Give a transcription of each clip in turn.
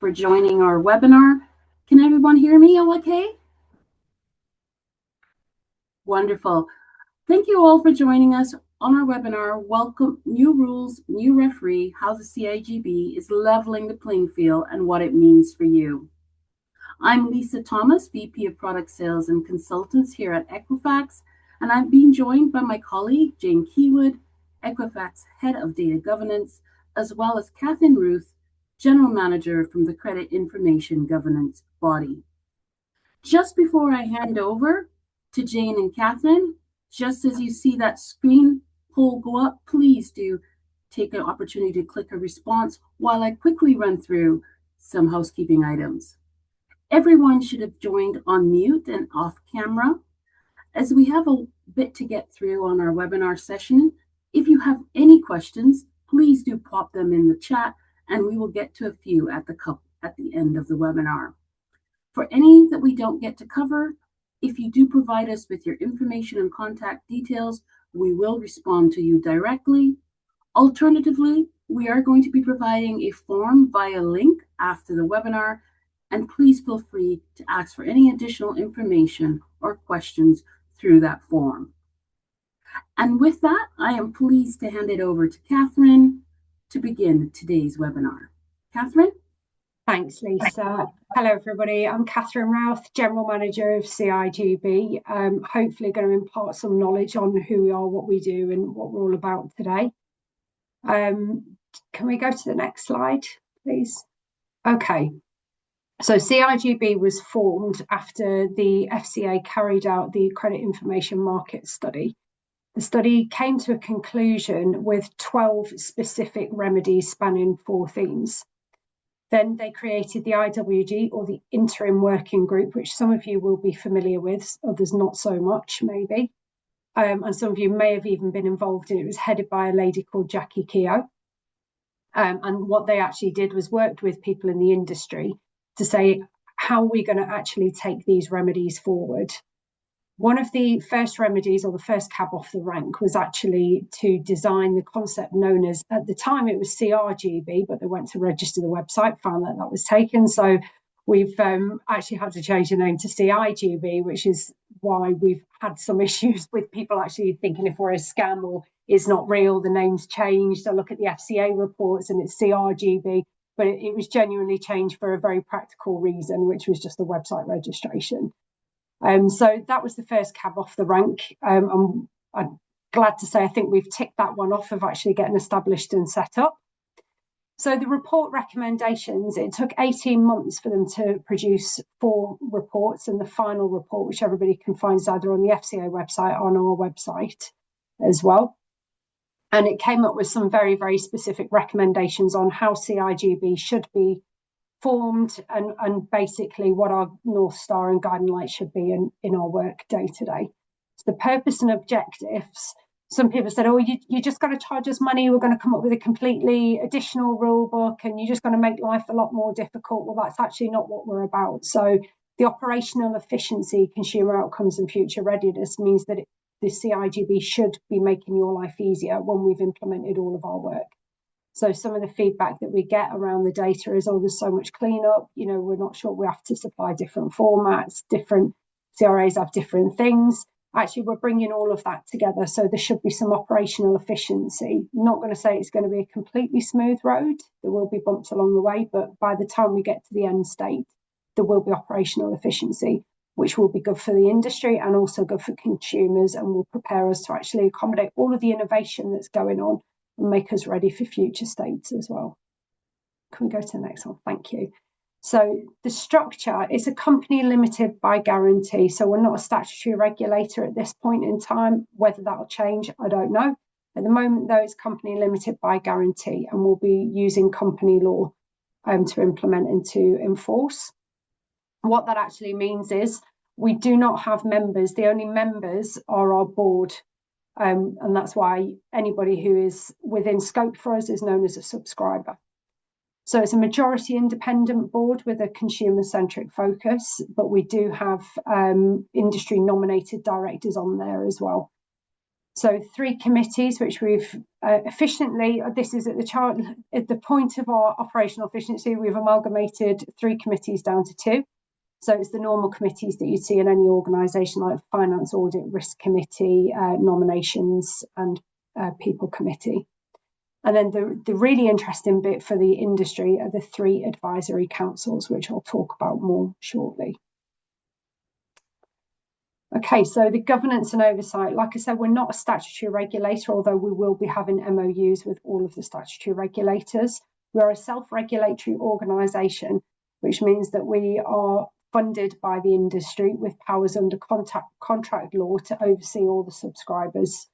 for joining our webinar. Can everyone hear me all okay? Wonderful. Thank you all for joining us on our webinar, Welcome New Rules, New Referee, How the CIGB is Leveling the Playing Field and What It Means for You. I'm Lisa Thomas, VP of Product Sales and Consultants here at Equifax, and I'm being joined by my colleague, Jane Keywood, Equifax Head of Data Governance, as well as Catherine Ruth, General Manager from the Credit Information Governance Body. Just before I hand over to Jane and Catherine, just as you see that screen poll go up, please do take an opportunity to click a response while I quickly run through some housekeeping items. Everyone should have joined on mute and off camera. As we have a bit to get through on our webinar session, if you have any questions, please do pop them in the chat and we will get to a few at the end of the webinar. For any that we don't get to cover, if you do provide us with your information and contact details, we will respond to you directly. Alternatively, we are going to be providing a form via link after the webinar, and please feel free to ask for any additional information or questions through that form. And with that, I am pleased to hand it over to Catherine to begin today's webinar. Catherine? Thanks, Lisa. Hello, everybody. I'm Catherine Routh, General Manager of CIGB. Hopefully going to impart some knowledge on who we are, what we do, and what we're all about today. Can we go to the next slide, please? Okay. So CIGB was formed after the FCA carried out the Credit Information Market Study. The study came to a conclusion with 12 specific remedies spanning 4 themes. Then they created the IWG, or the Interim Working Group, which some of you will be familiar with, others not so much, maybe. And some of you may have even been involved in it. It was headed by a lady called Jackie Keogh. And what they actually did was worked with people in the industry to say, how are we going to actually take these remedies forward? One of the first remedies, or the first cab off the rank, was actually to design the concept known as, at the time it was CRGB, but they went to register the website, found that that was taken. So we've actually had to change the name to CIGB, which is why we've had some issues with people actually thinking if we're a scam or it's not real, the name's changed. I look at the FCA reports and it's CRGB, but it was genuinely changed for a very practical reason, which was just the website registration. So that was the first cab off the rank. I'm glad to say I think we've ticked that one off of actually getting established and set up. So the report recommendations, it took 18 months for them to produce 4 reports, and the final report, which everybody can find, is either on the FCA website or on our website as well. And it came up with some very, very specific recommendations on how CIGB should be formed and basically what our North Star and guiding light should be in our work day to day. So the purpose and objectives, some people said, oh, you just got to charge us money, we're going to come up with a completely additional rule book and you're just going to make life a lot more difficult. Well, that's actually not what we're about. So the operational efficiency, consumer outcomes and future readiness means that the CIGB should be making your life easier when we've implemented all of our work. So some of the feedback that we get around the data is, oh, there's so much cleanup, you know, we're not sure, we have to supply different formats, different CRAs have different things. Actually, we're bringing all of that together. So there should be some operational efficiency. I'm not going to say it's going to be a completely smooth road. There will be bumps along the way, but by the time we get to the end state, there will be operational efficiency, which will be good for the industry and also good for consumers and will prepare us to actually accommodate all of the innovation that's going on and make us ready for future states as well. Can we go to the next one? Thank you. So the structure is a company limited by guarantee. So we're not a statutory regulator at this point in time. Whether that will change, I don't know. At the moment, though, it's company limited by guarantee, and we'll be using company law to implement and to enforce. What that actually means is we do not have members. The only members are our board. And that's why anybody who is within scope for us is known as a subscriber. So it's a majority independent board with a consumer-centric focus, but we do have industry nominated directors on there as well. So 3 committees, which we've efficiently, this is at the point of our operational efficiency, we've amalgamated 3 committees down to 2. So it's the normal committees that you'd see in any organisation, like Finance, Audit, Risk Committee, Nominations and People Committee. And then the really interesting bit for the industry are the 3 advisory councils, which I'll talk about more shortly. Okay, so the governance and oversight, like I said, we're not a statutory regulator, although we will be having MOUs with all of the statutory regulators. We are a self-regulatory organisation, which means that we are funded by the industry with powers under contract law to oversee all the subscribers.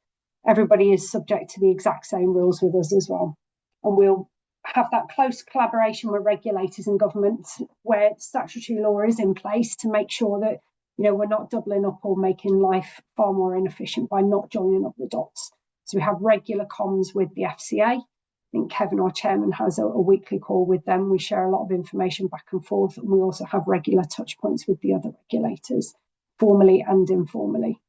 Everybody is subject to the exact same rules with us as well. And we'll have that close collaboration with regulators and governments where statutory law is in place to make sure that we're not doubling up or making life far more inefficient by not joining up the dots. So we have regular comms with the FCA. I think Kevin, our chairman, has a weekly call with them. We share a lot of information back and forth, and we also have regular touch points with the other regulators, formally and informally.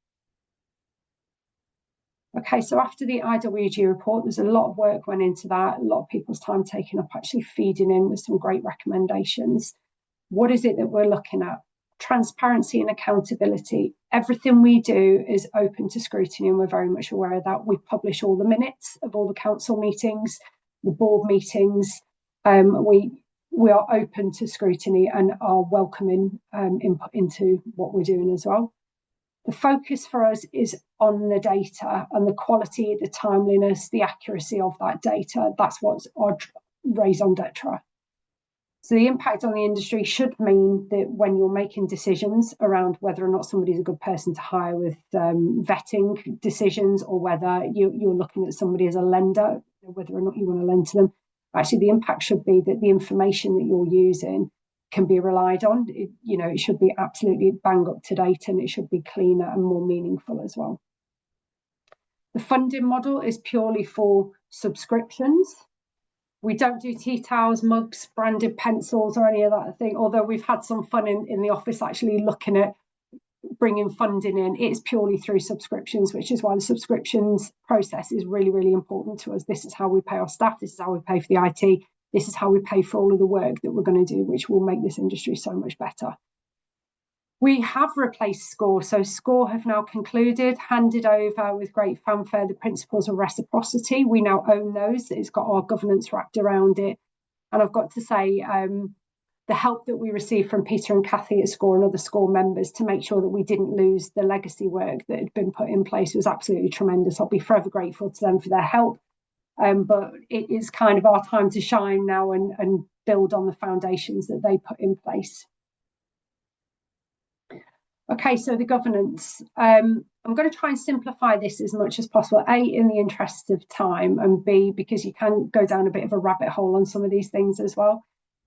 Okay, so after the IWG report, there's a lot of work went into that, a lot of people's time taken up actually feeding in with some great recommendations. What is it that we're looking at? Transparency and accountability. Everything we do is open to scrutiny, and we're very much aware of that. We publish all the minutes of all the council meetings, the board meetings. We are open to scrutiny and are welcoming input into what we're doing as well. The focus for us is on the data and the quality, the timeliness, the accuracy of that data. That's what's our raison d'etre. So the impact on the industry should mean that when you're making decisions around whether or not somebody's a good person to hire with vetting decisions, or whether you're looking at somebody as a lender, whether or not you want to lend to them, actually the impact should be that the information that you're using can be relied on. It should be absolutely bang up to date, and it should be cleaner and more meaningful as well. The funding model is purely for subscriptions. We don't do tea towels, mugs, branded pencils, or any of that thing, although we've had some fun in the office actually looking at bringing funding in. It's purely through subscriptions, which is why the subscriptions process is really, really important to us. This is how we pay our staff. This is how we pay for the IT. This is how we pay for all of the work that we're going to do, which will make this industry so much better. We have replaced SCORE. So SCORE have now concluded, handed over with great fanfare the principles of reciprocity. We now own those. It's got our governance wrapped around it. And I've got to say, the help that we received from Peter and Kathy at SCORE and other SCORE members to make sure that we didn't lose the legacy work that had been put in place was absolutely tremendous. I'll be forever grateful to them for their help. But it is kind of our time to shine now and build on the foundations that they put in place. Okay, so the governance. I'm going to try and simplify this as much as possible, A, in the interest of time, and B, because you can go down a bit of a rabbit hole on some of these things as well.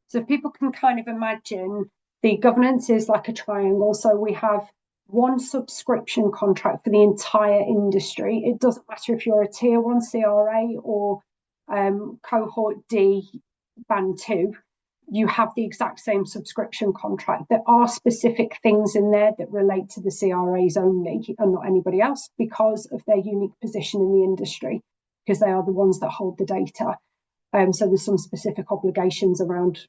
So people can kind of imagine the governance is like a triangle. So we have one subscription contract for the entire industry. It doesn't matter if you're a tier 1 CRA or cohort D band 2. You have the exact same subscription contract. There are specific things in there that relate to the CRAs only and not anybody else because of their unique position in the industry, because they are the ones that hold the data. So there's some specific obligations around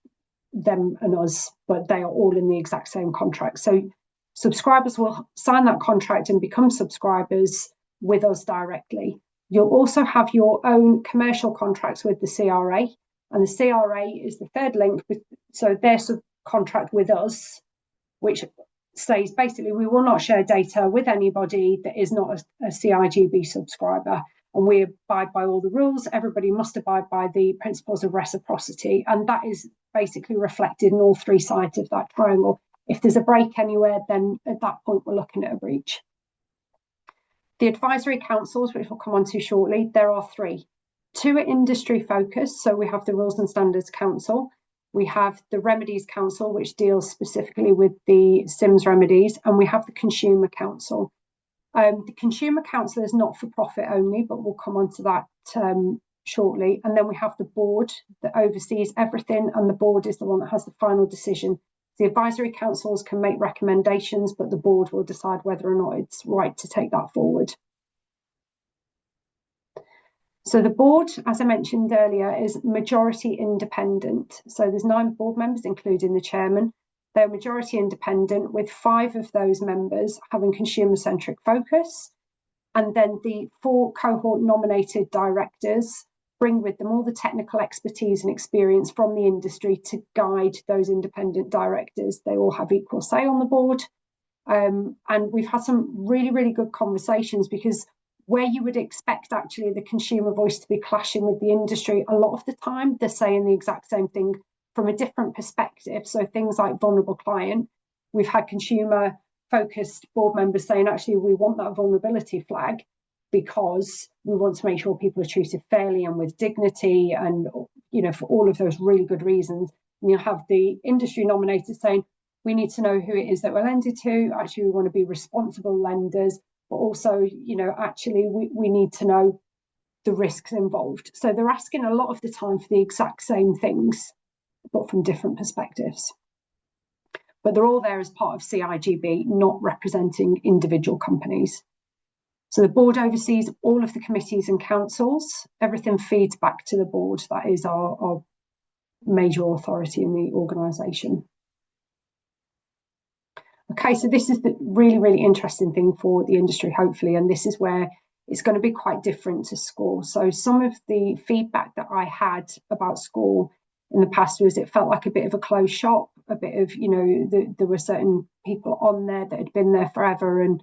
them and us, but they are all in the exact same contract. So subscribers will sign that contract and become subscribers with us directly. You'll also have your own commercial contracts with the CRA. And the CRA is the third link. So their contract with us, which says basically we will not share data with anybody that is not a CIGB subscriber. And we abide by all the rules. Everybody must abide by the principles of reciprocity. And that is basically reflected in all 3 sides of that triangle. If there's a break anywhere, then at that point, we're looking at a breach. The advisory councils, which we'll come on to shortly, there are 3. 2 are industry focused. So we have the Rules and Standards Council. We have the Remedies Council, which deals specifically with the SIMS remedies. And we have the Consumer Council. The Consumer Council is not for profit only, but we'll come on to that shortly. And then we have the board that oversees everything. And the board is the one that has the final decision. The advisory councils can make recommendations, but the board will decide whether or not it's right to take that forward. So the board, as I mentioned earlier, is majority independent. So there's 9 board members, including the chairman. They're majority independent, with 5 of those members having consumer-centric focus. And then the 4 cohort nominated directors bring with them all the technical expertise and experience from the industry to guide those independent directors. They all have equal say on the board. And we've had some really, really good conversations, because where you would expect actually the consumer voice to be clashing with the industry, a lot of the time they're saying the exact same thing from a different perspective. So things like vulnerable client, we've had consumer focused board members saying actually we want that vulnerability flag because we want to make sure people are treated fairly and with dignity, and for all of those really good reasons. And you'll have the industry nominated saying we need to know who it is that we're lending to. Actually, we want to be responsible lenders, but also, actually we need to know the risks involved. So they're asking a lot of the time for the exact same things, but from different perspectives. But they're all there as part of CIGB, not representing individual companies. So the board oversees all of the committees and councils. Everything feeds back to the board. That is our major authority in the organisation. Okay, so this is the really, really interesting thing for the industry, hopefully, and this is where it's going to be quite different to SCORE. So some of the feedback that I had about SCORE in the past was it felt like a bit of a closed shop, a bit of, there were certain people on there that had been there forever, and,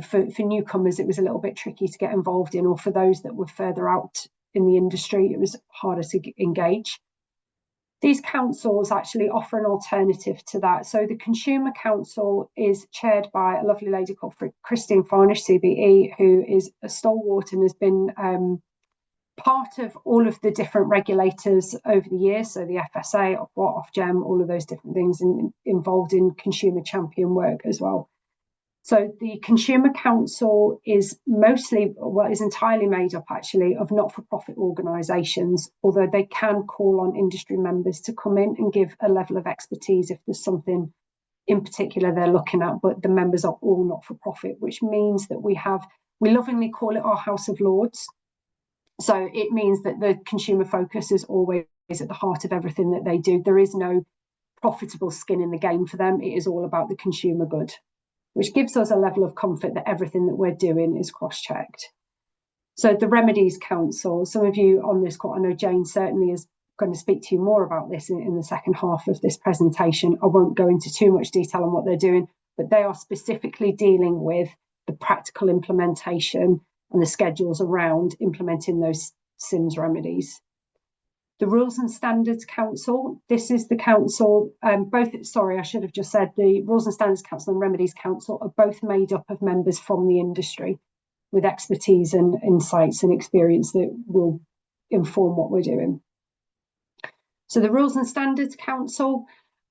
for newcomers, it was a little bit tricky to get involved in, or for those that were further out in the industry, it was harder to engage. These councils actually offer an alternative to that. So the Consumer Council is chaired by a lovely lady called Christine Farnish, CBE, who is a stalwart and has been part of all of the different regulators over the years. So the FSA, Ofgem, all of those different things, and involved in consumer champion work as well. So the Consumer Council is entirely made up actually of not-for-profit organisations, although they can call on industry members to come in and give a level of expertise if there's something in particular they're looking at, but the members are all not-for-profit, which means that we lovingly call it our House of Lords. So it means that the consumer focus is always at the heart of everything that they do. There is no profitable skin in the game for them. It is all about the consumer good, which gives us a level of comfort that everything that we're doing is cross-checked. So the Remedies Council, some of you on this call, I know Jane certainly is going to speak to you more about this in the second half of this presentation. I won't go into too much detail on what they're doing, but they are specifically dealing with the practical implementation and the schedules around implementing those SIMS remedies. The Rules and Standards Council, this is the council, I should have just said the Rules and Standards Council and Remedies Council are both made up of members from the industry with expertise and insights and experience that will inform what we're doing. So the Rules and Standards Council,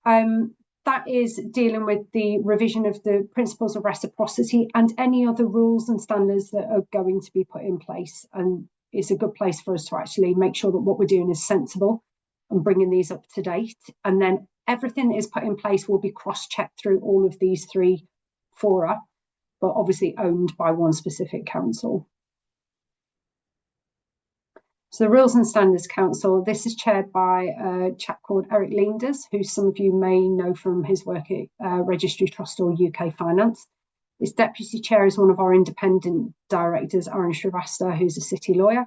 that is dealing with the revision of the principles of reciprocity and any other rules and standards that are going to be put in place. And it's a good place for us to actually make sure that what we're doing is sensible and bringing these up to date. And then everything that is put in place will be cross-checked through all of these 3 fora, but obviously owned by one specific council. So the Rules and Standards Council, this is chaired by a chap called Eric Leenders, who some of you may know from his work at Registry Trust or UK Finance. His deputy chair is one of our independent directors, Aaron Shrivastava, who's a city lawyer.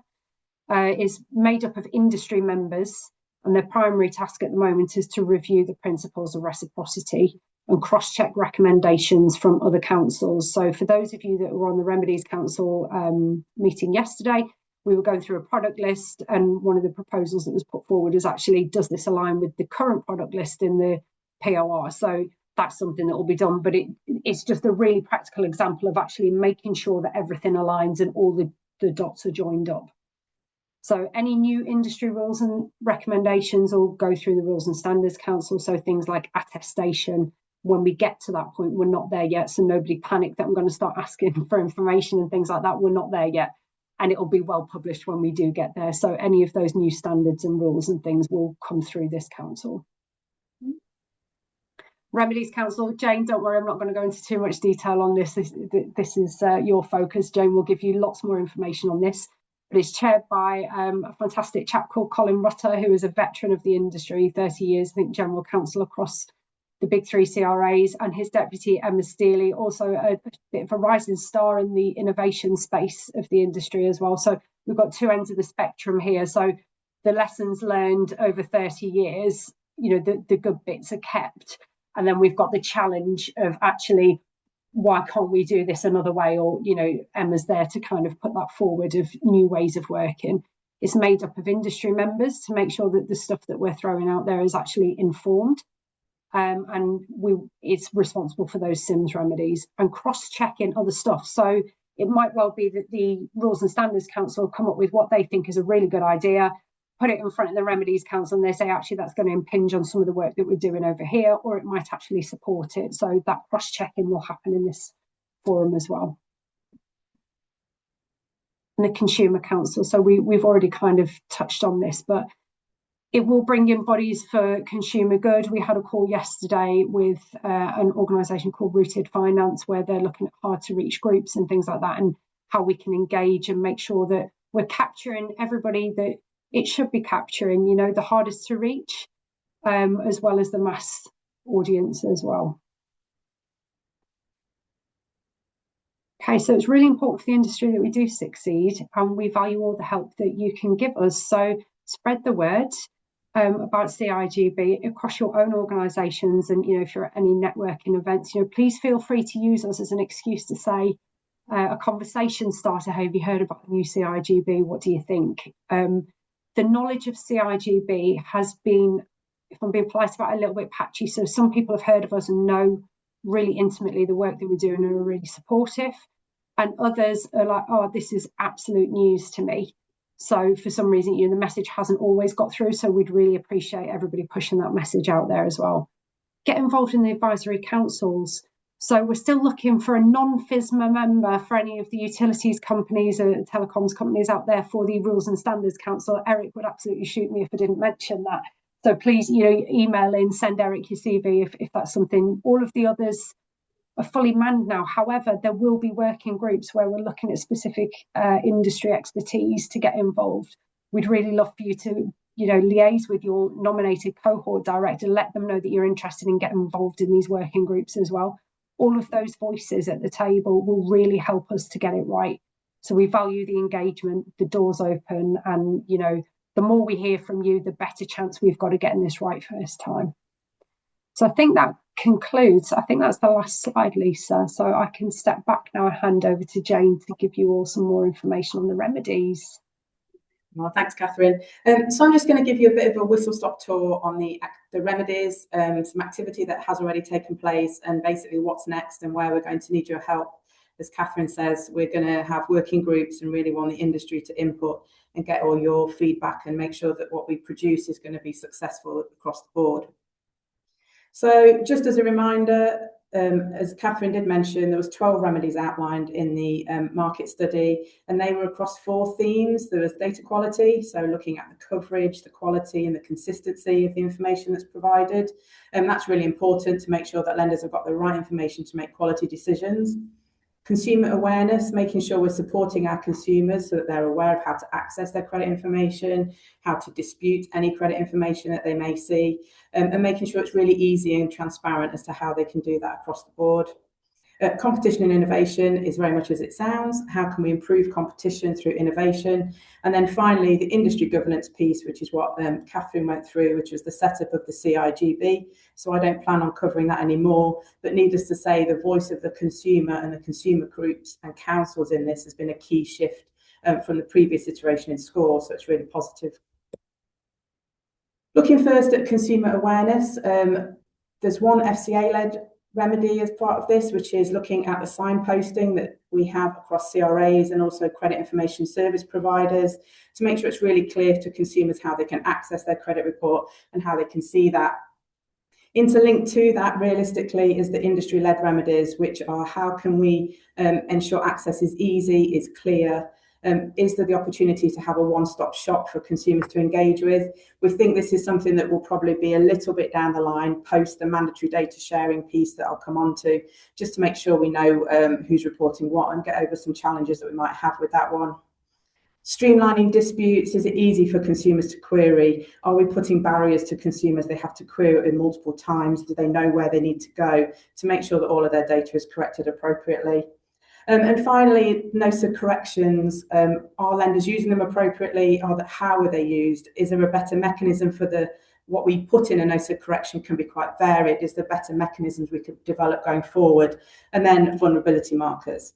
Is made up of industry members, and their primary task at the moment is to review the principles of reciprocity and cross-check recommendations from other councils. So for those of you that were on the Remedies Council meeting yesterday, we were going through a product list, and one of the proposals that was put forward is actually, does this align with the current product list in the POR? So that's something that will be done, but it's just a really practical example of actually making sure that everything aligns and all the dots are joined up. So any new industry rules and recommendations will go through the Rules and Standards Council. So things like attestation, when we get to that point, we're not there yet. So nobody panic that I'm going to start asking for information and things like that. We're not there yet. And it will be well published when we do get there. So any of those new standards and rules and things will come through this council. Remedies Council, Jane, don't worry, I'm not going to go into too much detail on this. This is your focus. Jane will give you lots more information on this. but it's chaired by a fantastic chap called Colin Rutter, who is a veteran of the industry, 30 years, I think, general counsel across the big three CRAs, and his deputy, Emma Steely, also a bit of a rising star in the innovation space of the industry as well. So we've got two ends of the spectrum here. So the lessons learned over 30 years, the good bits are kept. And then we've got the challenge of actually, why can't we do this another way? Or, Emma's there to kind of put that forward of new ways of working. It's made up of industry members to make sure that the stuff that we're throwing out there is actually informed. And it's responsible for those SIMS remedies and cross-checking other stuff. So it might well be that the Rules and Standards Council come up with what they think is a really good idea, put it in front of the Remedies Council, and they say, actually, that's going to impinge on some of the work that we're doing over here, or it might actually support it. So that cross-checking will happen in this forum as well. And the Consumer Council. So we've already kind of touched on this, but it will bring in bodies for consumer good. We had a call yesterday with an organisation called Rooted Finance, where they're looking at hard to reach groups and things like that, and how we can engage and make sure that we're capturing everybody that it should be capturing, the hardest to reach, as well as the mass audience as well. Okay, so it's really important for the industry that we do succeed, and we value all the help that you can give us. So spread the word about CIGB across your own organisations, and if you're at any networking events, please feel free to use us as an excuse to say a conversation starter. Have you heard about the new CIGB? What do you think? The knowledge of CIGB has been, if I'm being polite about it, a little bit patchy. So some people have heard of us and know really intimately the work that we're doing and are really supportive, and others are like, oh, this is absolute news to me. So for some reason, the message hasn't always got through. So we'd really appreciate everybody pushing that message out there as well. Get involved in the advisory councils. So we're still looking for a non-FISMA member for any of the utilities companies or telecoms companies out there for the Rules and Standards Council. Eric would absolutely shoot me if I didn't mention that. So please, email in, send Eric your CV if that's something. All of the others are fully manned now. However, there will be working groups where we're looking at specific industry expertise to get involved. We'd really love for you to, liaise with your nominated cohort director, let them know that you're interested in getting involved in these working groups as well. All of those voices at the table will really help us to get it right. So we value the engagement, the doors open, and, the more we hear from you, the better chance we've got of getting this right first time. So I think that concludes. I think that's the last slide, Lisa. So I can step back now and hand over to Jane to give you all some more information on the remedies. Well, thanks, Catherine. So I'm just going to give you a bit of a whistle-stop tour on the remedies, some activity that has already taken place, and basically what's next and where we're going to need your help. As Catherine says, we're going to have working groups and really want the industry to input and get all your feedback and make sure that what we produce is going to be successful across the board. So just as a reminder, as Catherine did mention, there was 12 remedies outlined in the market study, and they were across 4 themes. There was data quality, so looking at the coverage, the quality and the consistency of the information that's provided. And that's really important to make sure that lenders have got the right information to make quality decisions. Consumer awareness, making sure we're supporting our consumers so that they're aware of how to access their credit information, how to dispute any credit information that they may see, and making sure it's really easy and transparent as to how they can do that across the board. Competition and innovation is very much as it sounds. How can we improve competition through innovation? And then finally, the industry governance piece, which is what Catherine went through, which was the setup of the CIGB. So I don't plan on covering that anymore, but needless to say, the voice of the consumer and the consumer groups and councils in this has been a key shift from the previous iteration in SCORE, so it's really positive. Looking first at consumer awareness, there's one FCA-led remedy as part of this, which is looking at the signposting that we have across CRAs and also credit information service providers to make sure it's really clear to consumers how they can access their credit report and how they can see that. Interlinked to that, realistically, is the industry-led remedies, which are how can we ensure access is easy, is clear. Is there the opportunity to have a one-stop shop for consumers to engage with? We think this is something that will probably be a little bit down the line post the mandatory data sharing piece that I'll come on to, just to make sure we know who's reporting what and get over some challenges that we might have with that one. Streamlining disputes, is it easy for consumers to query? Are we putting barriers to consumers? They have to query it in multiple times. Do they know where they need to go to make sure that all of their data is corrected appropriately? And finally, NOSA corrections. Are lenders using them appropriately? How are they used? Is there a better mechanism for what we put in a NOSA correction can be quite varied? Is there better mechanisms we could develop going forward? And then vulnerability markers.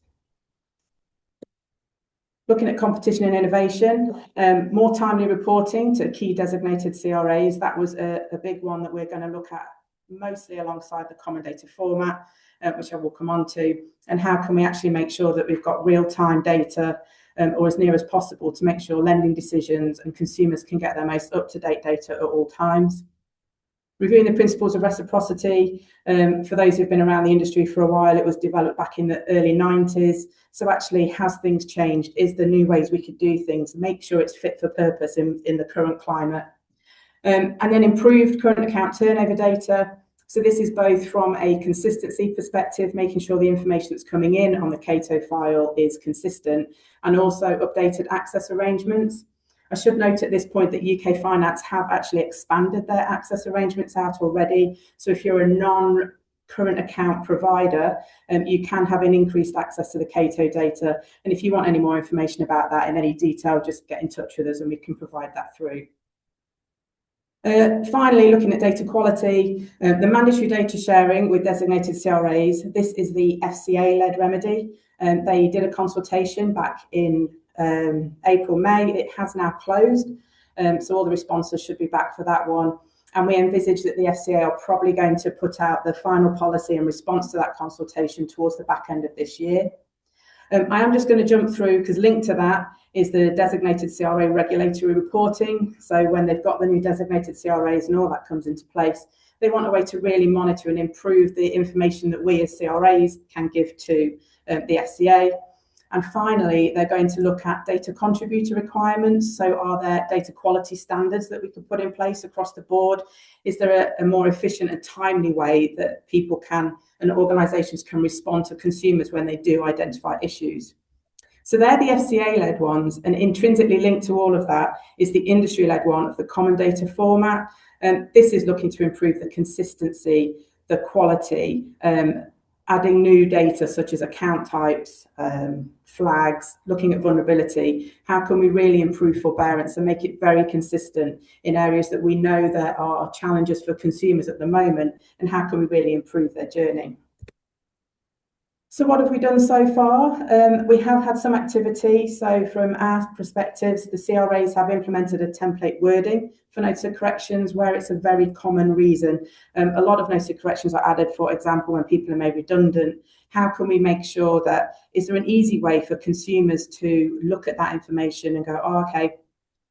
Looking at competition and innovation, more timely reporting to key designated CRAs. That was a big one that we're going to look at mostly alongside the common data format, which I will come on to, and how can we actually make sure that we've got real-time data or as near as possible to make sure lending decisions and consumers can get their most up-to-date data at all times. Reviewing the principles of reciprocity. For those who've been around the industry for a while, it was developed back in the early 90s. So actually, has things changed? Is there new ways we could do things? Make sure it's fit for purpose in the current climate. And then improved current account turnover data. So this is both from a consistency perspective, making sure the information that's coming in on the Cato file is consistent, and also updated access arrangements. I should note at this point that UK Finance have actually expanded their access arrangements out already. So if you're a non-current account provider, you can have an increased access to the Cato data. And if you want any more information about that in any detail, just get in touch with us and we can provide that through. Finally, looking at data quality, the mandatory data sharing with designated CRAs. This is the FCA-led remedy. They did a consultation back in April, May. It has now closed, so all the responses should be back for that one. And we envisage that the FCA are probably going to put out the final policy in response to that consultation towards the back end of this year. I am just going to jump through because linked to that is the designated CRA regulatory reporting. So when they've got the new designated CRAs and all that comes into place, they want a way to really monitor and improve the information that we as CRAs can give to the FCA. And finally, they're going to look at data contributor requirements. So are there data quality standards that we could put in place across the board? Is there a more efficient and timely way that people can and organisations can respond to consumers when they do identify issues? So they're the FCA-led ones, and intrinsically linked to all of that is the industry-led one of the common data format. This is looking to improve the consistency, the quality, adding new data such as account types, flags, looking at vulnerability. How can we really improve forbearance and make it very consistent in areas that we know there are challenges for consumers at the moment, and how can we really improve their journey? So what have we done so far? We have had some activity. So from our perspectives, the CRAs have implemented a template wording for NOSA corrections where it's a very common reason. A lot of NOSA corrections are added, for example, when people are made redundant. How can we make sure that, is there an easy way for consumers to look at that information and go, oh, okay,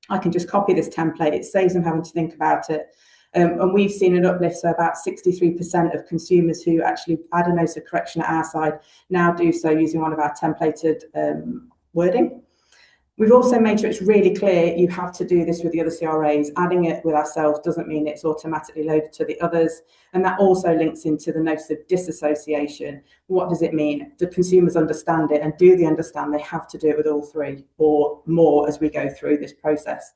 I can just copy this template. It saves them having to think about it. And we've seen an uplift, so about 63% of consumers who actually add a NOSA correction at our side now do so using one of our templated wording. We've also made sure it's really clear you have to do this with the other CRAs. Adding it with ourselves doesn't mean it's automatically loaded to the others. And that also links into the NOSA disassociation. What does it mean? Do consumers understand it? And do they understand they have to do it with all three or more as we go through this process?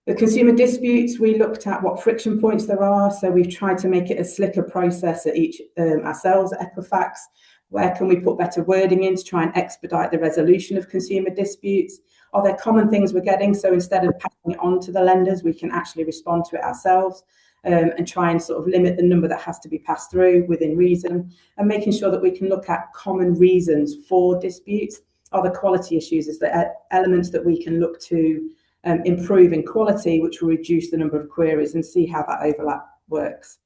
The consumer disputes, we looked at what friction points there are. So we've tried to make it a slicker process at each ourselves at Equifax. Where can we put better wording in to try and expedite the resolution of consumer disputes? Are there common things we're getting? So instead of passing it on to the lenders, we can actually respond to it ourselves and try and sort of limit the number that has to be passed through within reason, and making sure that we can look at common reasons for disputes. Are there quality issues? Is there elements that we can look to improve in quality, which will reduce the number of queries, and see how that overlap works.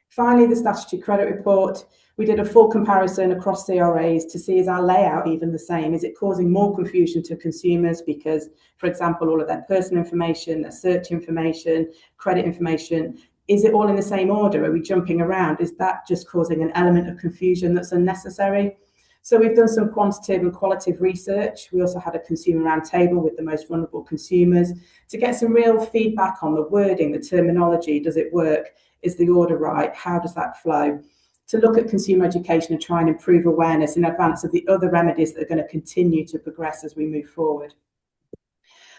Finally, the statutory credit report. We did a full comparison across CRAs to see, is our layout even the same? Is it causing more confusion to consumers because, for example, all of their personal information, their search information, credit information, is it all in the same order? Are we jumping around? Is that just causing an element of confusion that's unnecessary? So we've done some quantitative and qualitative research. We also had a consumer roundtable with the most vulnerable consumers to get some real feedback on the wording, the terminology. Does it work? Is the order right? How does that flow? to look at consumer education and try and improve awareness in advance of the other remedies that are going to continue to progress as we move forward.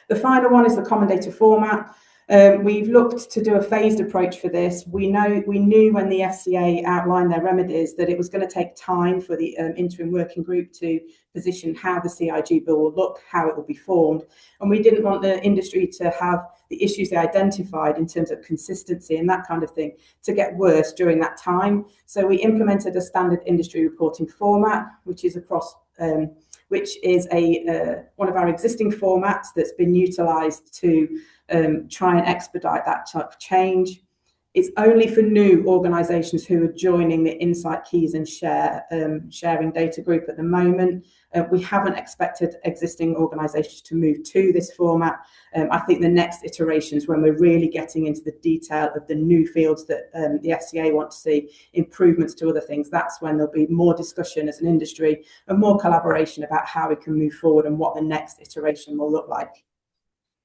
The final one is the common data format. We've looked to do a phased approach for this. We knew when the FCA outlined their remedies that it was going to take time for the interim working group to position how the CIGB will look, how it will be formed. And we didn't want the industry to have the issues they identified in terms of consistency and that kind of thing to get worse during that time. So we implemented a standard industry reporting format, which is across which is one of our existing formats that's been utilised to try and expedite that type of change. It's only for new organisations who are joining the Insight Keys and sharing data group at the moment. We haven't expected existing organisations to move to this format. I think the next iterations, when we're really getting into the detail of the new fields that the FCA want to see, improvements to other things, that's when there'll be more discussion as an industry and more collaboration about how we can move forward and what the next iteration will look like.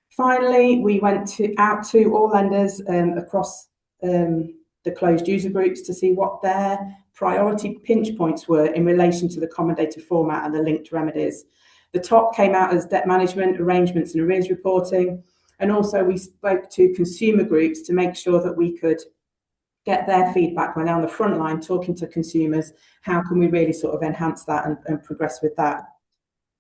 Finally, we went out to all lenders across the closed user groups to see what their priority pinch points were in relation to the common data format and the linked remedies. The top came out as debt management, arrangements and arrears reporting. And also we spoke to consumer groups to make sure that we could get their feedback when they're on the front line talking to consumers. How can we really sort of enhance that and progress with that?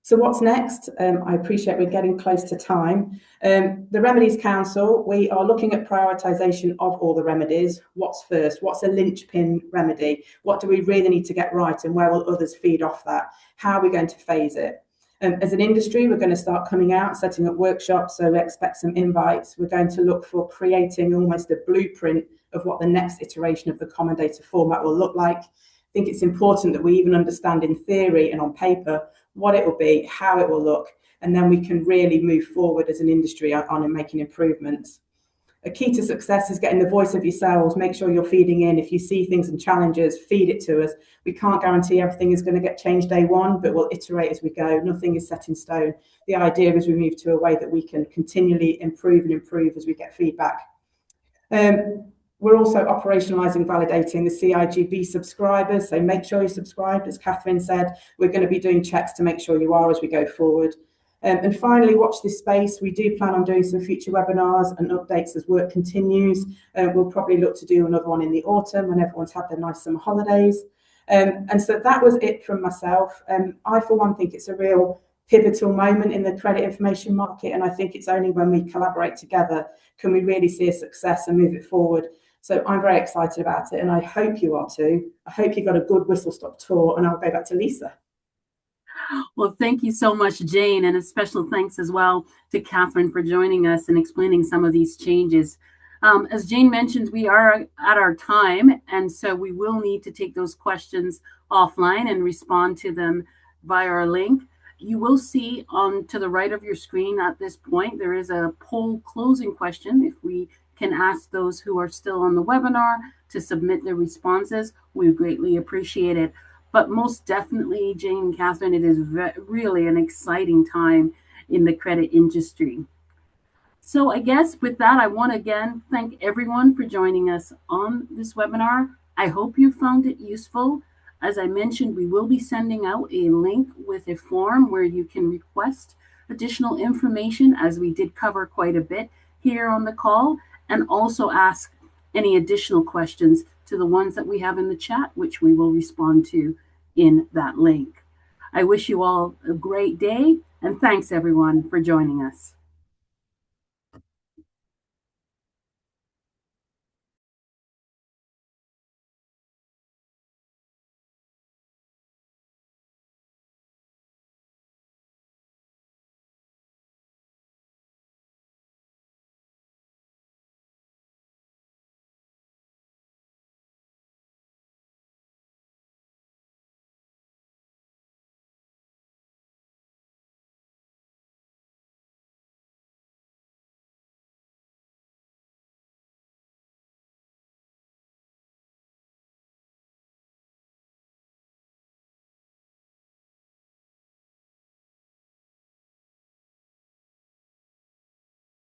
So what's next? I appreciate we're getting close to time. The Remedies Council, we are looking at prioritisation of all the remedies. What's first? What's a linchpin remedy? What do we really need to get right and where will others feed off that? How are we going to phase it? As an industry, we're going to start coming out, setting up workshops, so we expect some invites. We're going to look for creating almost a blueprint of what the next iteration of the common data format will look like. I think it's important that we even understand in theory and on paper what it will be, how it will look, and then we can really move forward as an industry on and making improvements. A key to success is getting the voice of yourselves. Make sure you're feeding in. If you see things and challenges, feed it to us. We can't guarantee everything is going to get changed day one, but we'll iterate as we go. Nothing is set in stone. The idea is we move to a way that we can continually improve and improve as we get feedback. We're also operationalising, validating the CIGB subscribers. So make sure you're subscribed, as Catherine said. We're going to be doing checks to make sure you are as we go forward. And finally, watch this space. We do plan on doing some future webinars and updates as work continues. We'll probably look to do another one in the autumn when everyone's had their nice summer holidays. And so that was it from myself. I, for one, think it's a real pivotal moment in the credit information market. And I think it's only when we collaborate together can we really see a success and move it forward. So I'm very excited about it, and I hope you are too. I hope you got a good whistle-stop tour, and I'll go back to Lisa. Well, thank you so much, Jane, and a special thanks as well to Catherine for joining us and explaining some of these changes. As Jane mentioned, we are at our time, and so we will need to take those questions offline and respond to them via our link. You will see on to the right of your screen at this point, there is a poll closing question. If we can ask those who are still on the webinar to submit their responses, we greatly appreciate it. But most definitely, Jane and Catherine, it is really an exciting time in the credit industry. So I guess with that, I want to again thank everyone for joining us on this webinar. I hope you found it useful. As I mentioned, we will be sending out a link with a form where you can request additional information, as we did cover quite a bit here on the call, and also ask any additional questions to the ones that we have in the chat, which we will respond to in that link. I wish you all a great day, and thanks everyone for joining us.